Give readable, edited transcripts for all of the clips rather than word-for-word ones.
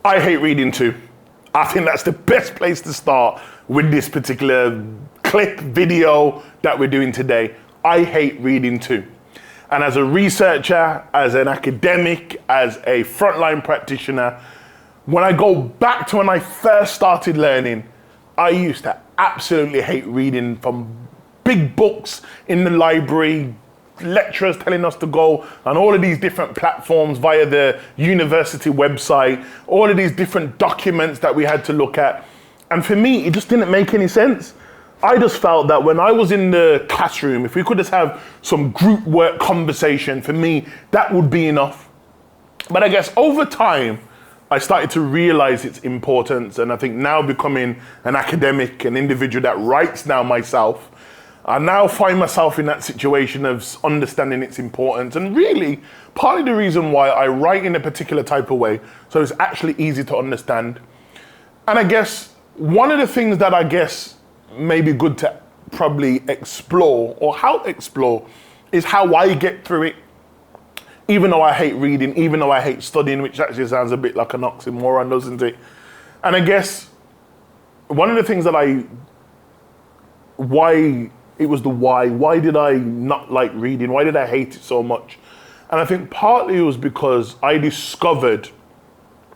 I hate reading too. I think that's the best place to start with this particular clip video that we're doing today. I hate reading too. And as a researcher, as an academic, as a frontline practitioner, when I go back to when I first started learning, I used to absolutely hate reading from big books in the library, lecturers telling us to go on all of these different platforms via the university website, all of these different documents that we had to look at. And for me, it just didn't make any sense. I just felt that when I was in the classroom, if we could just have some group work conversation, for me, that would be enough. But I guess over time, I started to realize its importance. And I think now becoming an academic, an individual that writes now myself, I now find myself in that situation of understanding its importance. And really, partly the reason why I write in a particular type of way, so it's actually easy to understand. And I guess one of the things that I guess may be good to probably explore or help explore is how I get through it. Even though I hate reading, even though I hate studying, which actually sounds a bit like an oxymoron, doesn't it? And I guess one of the things that why did I not like reading? Why did I hate it so much? And I think partly it was because I discovered,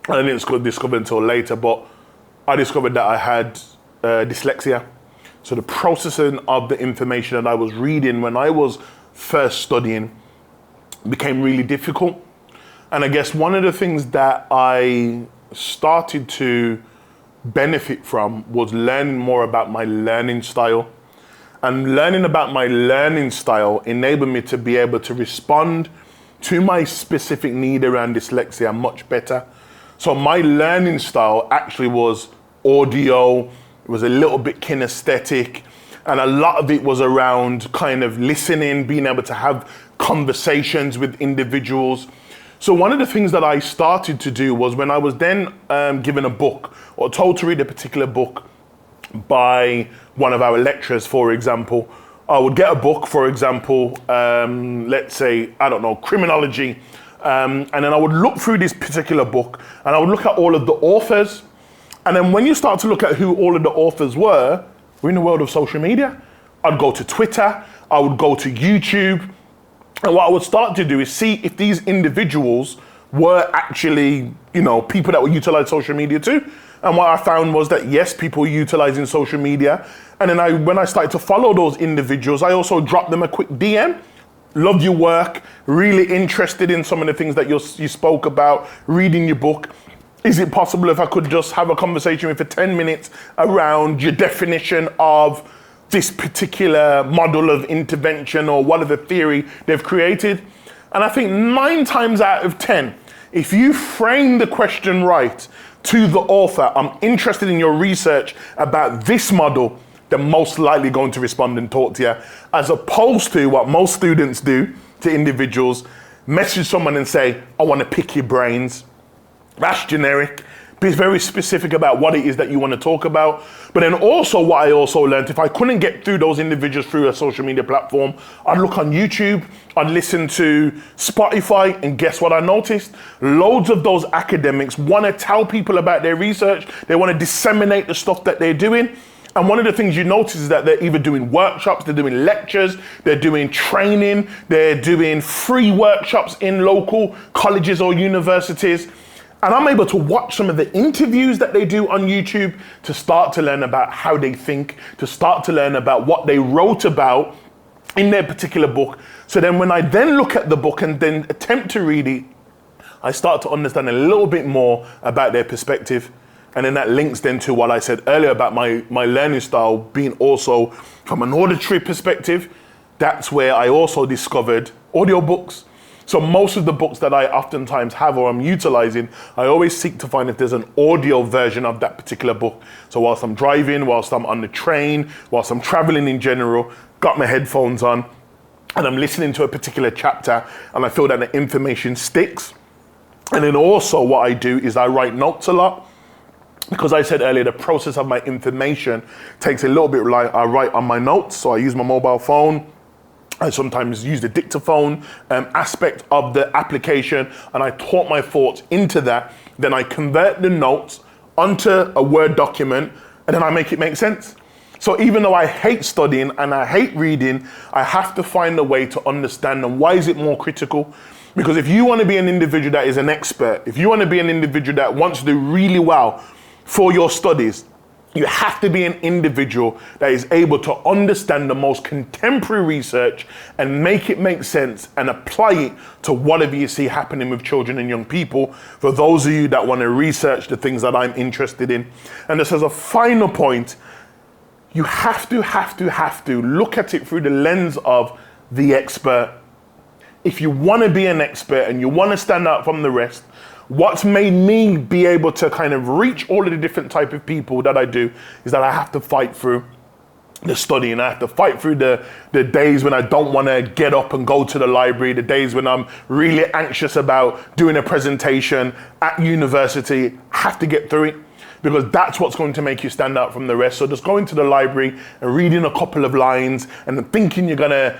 and I didn't discover until later, but I discovered that I had dyslexia. So the processing of the information that I was reading when I was first studying became really difficult. And I guess one of the things that I started to benefit from was learning more about my learning style. And learning about my learning style enabled me to be able to respond to my specific need around dyslexia much better. So my learning style actually was audio, it was a little bit kinesthetic, and a lot of it was around kind of listening, being able to have conversations with individuals. So one of the things that I started to do was when I was then given a book or told to read a particular book by one of our lecturers, for example, I would get a book, for example, let's say, I don't know, criminology, and then I would look through this particular book and I would look at all of the authors. And then when you start to look at who all of the authors were, we're in the world of social media. I'd go to Twitter, I would go to YouTube, and what I would start to do is see if these individuals were actually, people that would utilize social media too. And what I found was that yes, people were utilizing social media. And then when I started to follow those individuals, I also dropped them a quick DM. Loved your work, really interested in some of the things that you spoke about, reading your book. Is it possible if I could just have a conversation with you for 10 minutes around your definition of this particular model of intervention or whatever theory they've created? And I think 9 times out of 10, if you frame the question right to the author, I'm interested in your research about this model, they're most likely going to respond and talk to you, as opposed to what most students do to individuals, message someone and say, I want to pick your brains. That's generic. Be very specific about what it is that you want to talk about. But then also what I also learned, if I couldn't get through those individuals through a social media platform, I'd look on YouTube, I'd listen to Spotify, and guess what I noticed? Loads of those academics want to tell people about their research. They want to disseminate the stuff that they're doing. And one of the things you notice is that they're either doing workshops, they're doing lectures, they're doing training, they're doing free workshops in local colleges or universities. And I'm able to watch some of the interviews that they do on YouTube to start to learn about how they think, to start to learn about what they wrote about in their particular book. So then when I then look at the book and then attempt to read it, I start to understand a little bit more about their perspective. And then that links then to what I said earlier about my learning style being also from an auditory perspective. That's where I also discovered audiobooks. So most of the books that I oftentimes have or I'm utilizing, I always seek to find if there's an audio version of that particular book. So whilst I'm driving, whilst I'm on the train, whilst I'm traveling in general, got my headphones on and I'm listening to a particular chapter and I feel that the information sticks. And then also what I do is I write notes a lot. Because I said earlier, the process of my information takes a little bit, like I write on my notes. So I use my mobile phone. I sometimes use the dictaphone aspect of the application, and I taught my thoughts into that. Then I convert the notes onto a Word document, and then I make it make sense. So even though I hate studying and I hate reading, I have to find a way to understand. And why is it more critical? Because if you want to be an individual that is an expert, if you want to be an individual that wants to do really well for your studies, you have to be an individual that is able to understand the most contemporary research and make it make sense and apply it to whatever you see happening with children and young people, for those of you that want to research the things that I'm interested in. And just as a final point, you have to look at it through the lens of the expert. If you want to be an expert and you want to stand out from the rest, what's made me be able to kind of reach all of the different type of people that I do is that I have to fight through the studying. I have to fight through the days when I don't want to get up and go to the library, the days when I'm really anxious about doing a presentation at university. I have to get through it, because that's what's going to make you stand out from the rest. So just going to the library and reading a couple of lines and then thinking you're gonna,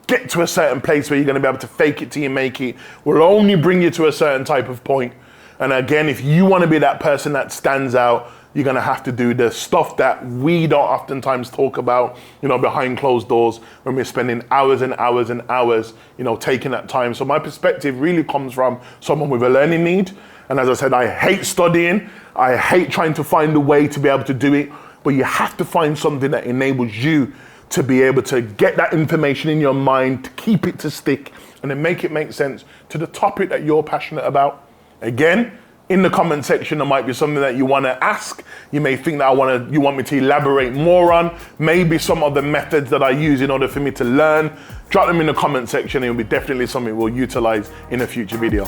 get to a certain place where you're going to be able to fake it till you make it will only bring you to a certain type of point. And again, if you want to be that person that stands out, you're going to have to do the stuff that we don't oftentimes talk about, behind closed doors, when we're spending hours and hours and hours, taking that time. So my perspective really comes from someone with a learning need. And as I said, I hate studying. I hate trying to find a way to be able to do it. But you have to find something that enables you to be able to get that information in your mind, to keep it to stick, and then make it make sense to the topic that you're passionate about. Again, in the comment section, there might be something that you want to ask. You may think that you want me to elaborate more on, maybe some of the methods that I use in order for me to learn. Drop them in the comment section. It will be definitely something we'll utilize in a future video.